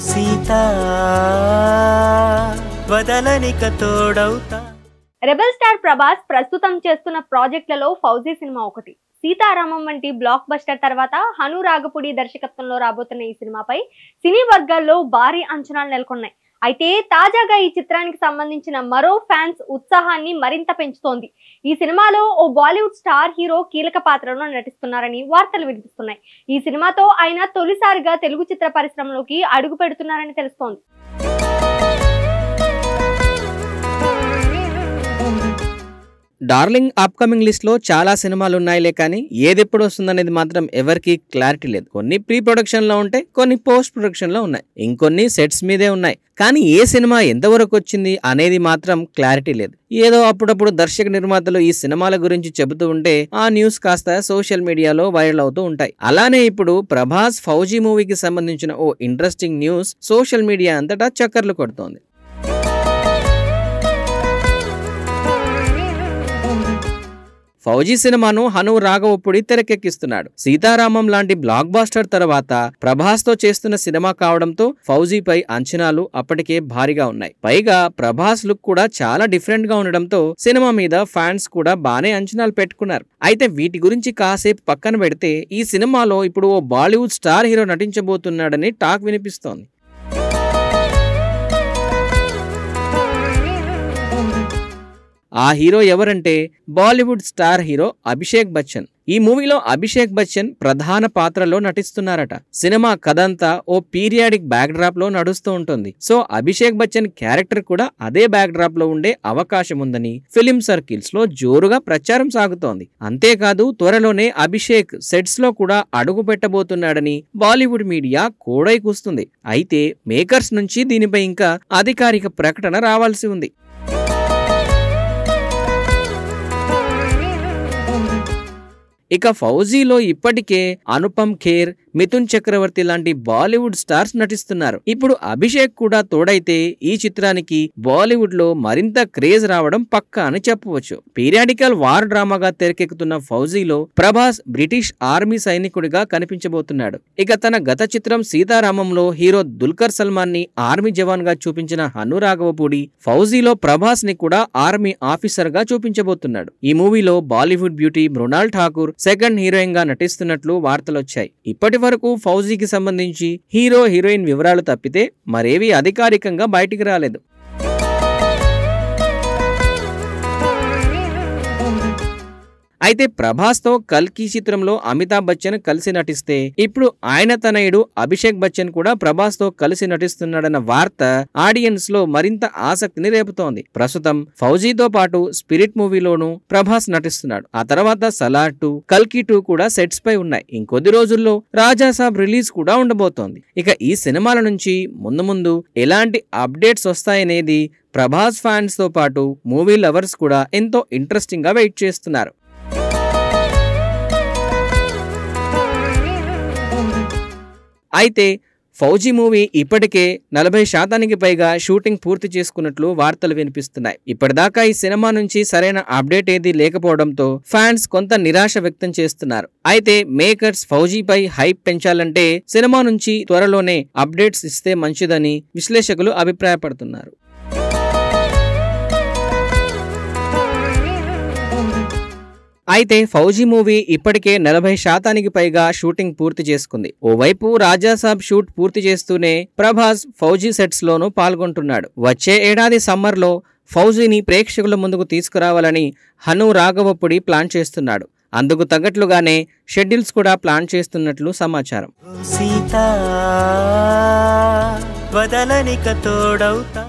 Sita వదలనిక తోడవుతా. Rebel star Prabhas ప్రస్తుతం చేస్తున్న ప్రాజెక్టులలో fauji cinema ఒకటి. సీతారామం వంటి బ్లాక్ బస్టర్ తర్వాత హను రాఘపుడి దర్శకత్వంలో రాబోతున్న ఈ సినిమాపై సినీ వర్గాల్లో భారీ అంచనాలు నెలకొన్నాయి. అయితే తాజాగా ఈ చిత్రానికి సంబంధించిన మరో ఫ్యాన్స్ ఉత్సాహాన్ని మరింత పెంచుతోంది. ఈ సినిమాలో ఓ బాలీవుడ్ స్టార్ హీరో కీలక పాత్రలో నటిస్తున్నారని వార్తలు వినిపిస్తున్నాయి. ఈ సినిమాతో ఆయన తొలిసారిగా తెలుగు చిత్ర పరిశ్రమలోకి అడుగు పెడుతున్నారని తెలుస్తోంది. డార్లింగ్ అప్కమింగ్ లిస్ట్ లో చాలా సినిమాలు ఉన్నాయిలే కానీ ఏదెప్పుడు వస్తుందనేది మాత్రం ఎవరికి క్లారిటీ లేదు. కొన్ని ప్రీ ప్రొడక్షన్ లో ఉంటాయి, కొన్ని పోస్ట్ ప్రొడక్షన్ లో ఉన్నాయి, ఇంకొన్ని సెట్స్ మీదే ఉన్నాయి. కానీ ఏ సినిమా ఎంతవరకు వచ్చింది అనేది మాత్రం క్లారిటీ లేదు. ఏదో అప్పుడప్పుడు దర్శక నిర్మాతలు ఈ సినిమాల గురించి చెబుతూ ఉంటే ఆ న్యూస్ కాస్త సోషల్ మీడియాలో వైరల్ అవుతూ ఉంటాయి. అలానే ఇప్పుడు ప్రభాస్ ఫౌజీ మూవీకి సంబంధించిన ఓ ఇంట్రెస్టింగ్ న్యూస్ సోషల్ మీడియా అంతటా చక్కర్లు కొడుతోంది. ఫౌజీ సినిమాను హను రాఘవపుడి తెరకెక్కిస్తున్నాడు. సీతారామం లాంటి బ్లాక్ బాస్టర్ తర్వాత ప్రభాస్ తో చేస్తున్న సినిమా కావడంతో ఫౌజీపై అంచనాలు అప్పటికే భారీగా ఉన్నాయి. పైగా ప్రభాస్ లుక్ కూడా చాలా డిఫరెంట్ గా ఉండడంతో సినిమా మీద ఫ్యాన్స్ కూడా బానే అంచనాలు పెట్టుకున్నారు. అయితే వీటి గురించి కాసేపు పక్కన పెడితే ఈ సినిమాలో ఇప్పుడు ఓ బాలీవుడ్ స్టార్ హీరో నటించబోతున్నాడని టాక్ వినిపిస్తోంది. ఆ హీరో ఎవరంటే బాలీవుడ్ స్టార్ హీరో అభిషేక్ బచ్చన్. ఈ మూవీలో అభిషేక్ బచ్చన్ ప్రధాన పాత్రలో నటిస్తున్నారట. సినిమా కథంతా ఓ పీరియాడిక్ బ్యాక్ డ్రాప్ లో నడుస్తూ ఉంటుంది. సో అభిషేక్ బచ్చన్ క్యారెక్టర్ కూడా అదే బ్యాక్ డ్రాప్ లో ఉండే అవకాశం ఉందని ఫిలిం సర్కిల్స్ లో జోరుగా ప్రచారం సాగుతోంది. అంతేకాదు త్వరలోనే అభిషేక్ సెట్స్ లో కూడా అడుగు పెట్టబోతున్నాడని బాలీవుడ్ మీడియా కోడై కూస్తుంది. అయితే మేకర్స్ నుంచి దీనిపై ఇంకా అధికారిక ప్రకటన రావాల్సి ఉంది. ఇక ఫౌజీలో ఇప్పటికే అనుపమ్ ఖేర్, మిథున్ చక్రవర్తి లాంటి బాలీవుడ్ స్టార్స్ నటిస్తున్నారు. ఇప్పుడు అభిషేక్ కూడా తోడైతే ఈ చిత్రానికి బాలీవుడ్ లో మరింత క్రేజ్ రావడం పక్కా అని చెప్పవచ్చు. పీరియాడికల్ వార్ డ్రామాగా తెరకెక్కుతున్న ఫౌజీలో ప్రభాస్ బ్రిటిష్ ఆర్మీ సైనికుడిగా కనిపించబోతున్నాడు. ఇక తన గత చిత్రం సీతారామంలో హీరో దుల్కర్ సల్మాన్ ని ఆర్మీ జవాన్ గా చూపించిన హను రాఘవపుడి ఫౌజీలో ప్రభాస్ ని కూడా ఆర్మీ ఆఫీసర్ గా చూపించబోతున్నాడు. ఈ మూవీలో Bollywood beauty Mrunal Thakur second heroine గా నటిస్తున్నట్లు వార్తలొచ్చాయి. ఇప్పటి వరకు ఫౌజీకి సంబంధించి హీరో హీరోయిన్ వివరాలు తప్పితే మరేవీ అధికారికంగా బయటికి రాలేదు. అయితే ప్రభాస్ తో కల్కి చిత్రంలో అమితాబ్ బచ్చన్ కలిసి నటిస్తే ఇప్పుడు ఆయన తనయుడు అభిషేక్ బచ్చన్ కూడా ప్రభాస్ తో కలిసి నటిస్తున్నాడన్న వార్త ఆడియన్స్ లో మరింత ఆసక్తిని రేపుతోంది. ప్రస్తుతం ఫౌజీతో పాటు స్పిరిట్ మూవీలోనూ ప్రభాస్ నటిస్తున్నాడు. ఆ తర్వాత సలార్ 2, కల్కి 2 కూడా సెట్స్ పై ఉన్నాయి. ఇంకొద్ది రోజుల్లో రాజాసాబ్ రిలీజ్ కూడా ఉండబోతోంది. ఇక ఈ సినిమాల నుంచి ముందు ఎలాంటి అప్డేట్స్ వస్తాయనేది ప్రభాస్ ఫ్యాన్స్ తో పాటు మూవీ లవర్స్ కూడా ఎంతో ఇంట్రెస్టింగ్ గా వెయిట్ చేస్తున్నారు. అయితే ఫౌజీ మూవీ ఇప్పటికే 40% పైగా షూటింగ్ పూర్తి చేసుకున్నట్లు వార్తలు వినిపిస్తున్నాయి. ఇప్పటిదాకా ఈ సినిమా నుంచి సరైన అప్డేట్ ఏదీ లేకపోవడంతో ఫ్యాన్స్ కొంత నిరాశ వ్యక్తం చేస్తున్నారు. అయితే మేకర్స్ ఫౌజీపై హైప్ పెంచాలంటే సినిమా నుంచి త్వరలోనే అప్డేట్స్ ఇస్తే మంచిదని విశ్లేషకులు అభిప్రాయపడుతున్నారు. అయితే ఫౌజీ మూవీ ఇప్పటికే 40% పైగా షూటింగ్ పూర్తి చేసుకుంది. ఓవైపు రాజాసాబ్ షూట్ పూర్తి చేస్తూనే ప్రభాస్ ఫౌజీ సెట్స్ లోనూ పాల్గొంటున్నాడు. వచ్చే ఏడాది సమ్మర్ లో ఫౌజీని ప్రేక్షకుల ముందుకు తీసుకురావాలని హను రాఘవపుడి ప్లాన్ చేస్తున్నాడు. అందుకు తగ్గట్లుగానే షెడ్యూల్స్ కూడా ప్లాన్ చేస్తున్నట్లు సమాచారం. సీతా వదలనిక తోడవుతా.